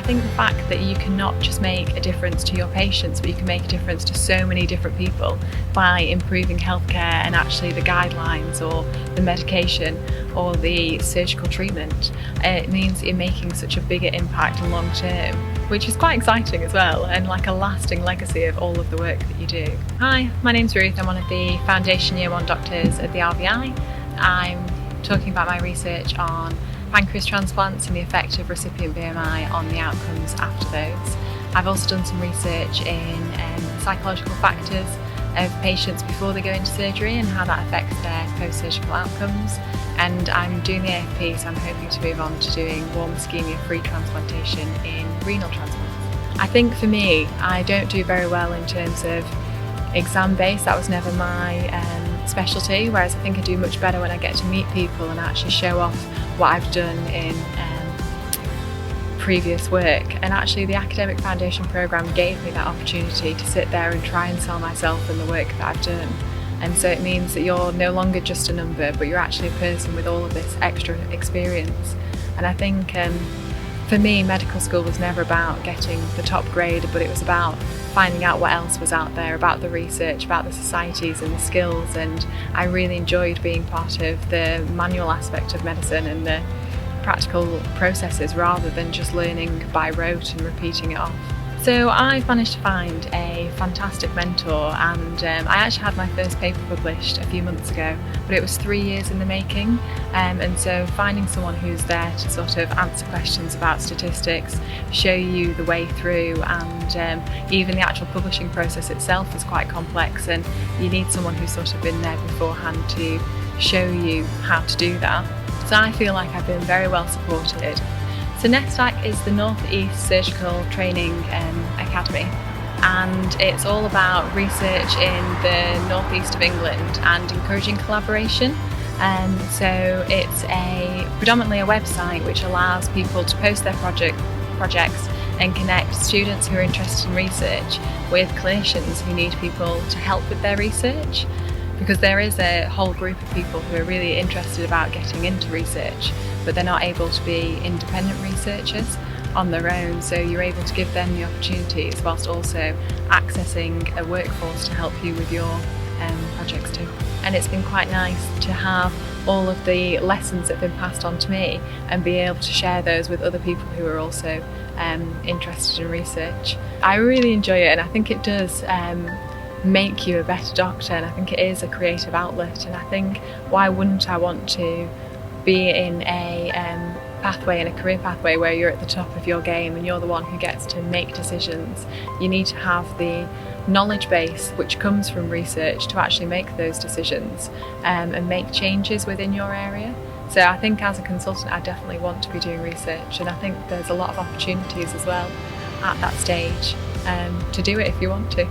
I think the fact that you can not just make a difference to your patients, but you can make a difference to so many different people by improving healthcare and actually the guidelines or the medication or the surgical treatment, it means that you're making such a bigger impact in long term, which is quite exciting as well, and like a lasting legacy of all of the work that you do. Hi, my name's Ruth. I'm one of the Foundation Year 1 doctors at the RVI. I'm talking about my research on pancreas transplants and the effect of recipient BMI on the outcomes after those. I've also done some research in psychological factors of patients before they go into surgery and how that affects their post-surgical outcomes. And I'm doing the AFP, so I'm hoping to move on to doing warm ischemia-free transplantation in renal transplants. I think for me, I don't do very well in terms of exam-based. That was never my specialty, whereas I think I do much better when I get to meet people and actually show off what I've done in previous work. And actually the Academic Foundation programme gave me that opportunity to sit there and try and sell myself and the work that I've done. And so it means that you're no longer just a number, but you're actually a person with all of this extra experience. And I think for me, medical school was never about getting the top grade, but it was about finding out what else was out there, about the research, about the societies and the skills. And I really enjoyed being part of the manual aspect of medicine and the practical processes rather than just learning by rote and repeating it off. So I've managed to find a fantastic mentor, and I actually had my first paper published a few months ago, but it was 3 years in the making. And so finding someone who's there to sort of answer questions about statistics, show you the way through, and even the actual publishing process itself is quite complex, and you need someone who's sort of been there beforehand to show you how to do that. So I feel like I've been very well supported. So NESTAC is the North East Surgical Training Academy, and it's all about research in the northeast of England and encouraging collaboration. So it's predominantly a website which allows people to post their projects and connect students who are interested in research with clinicians who need people to help with their research. Because there is a whole group of people who are really interested about getting into research, but they're not able to be independent researchers on their own, so you're able to give them the opportunities whilst also accessing a workforce to help you with your projects too. And it's been quite nice to have all of the lessons that have been passed on to me and be able to share those with other people who are also interested in research. I really enjoy it, and I think it does make you a better doctor, and I think it is a creative outlet. And I think, why wouldn't I want to be in a pathway, in a career pathway where you're at the top of your game and you're the one who gets to make decisions? You need to have the knowledge base which comes from research to actually make those decisions and make changes within your area. So I think as a consultant I definitely want to be doing research, and I think there's a lot of opportunities as well at that stage to do it if you want to.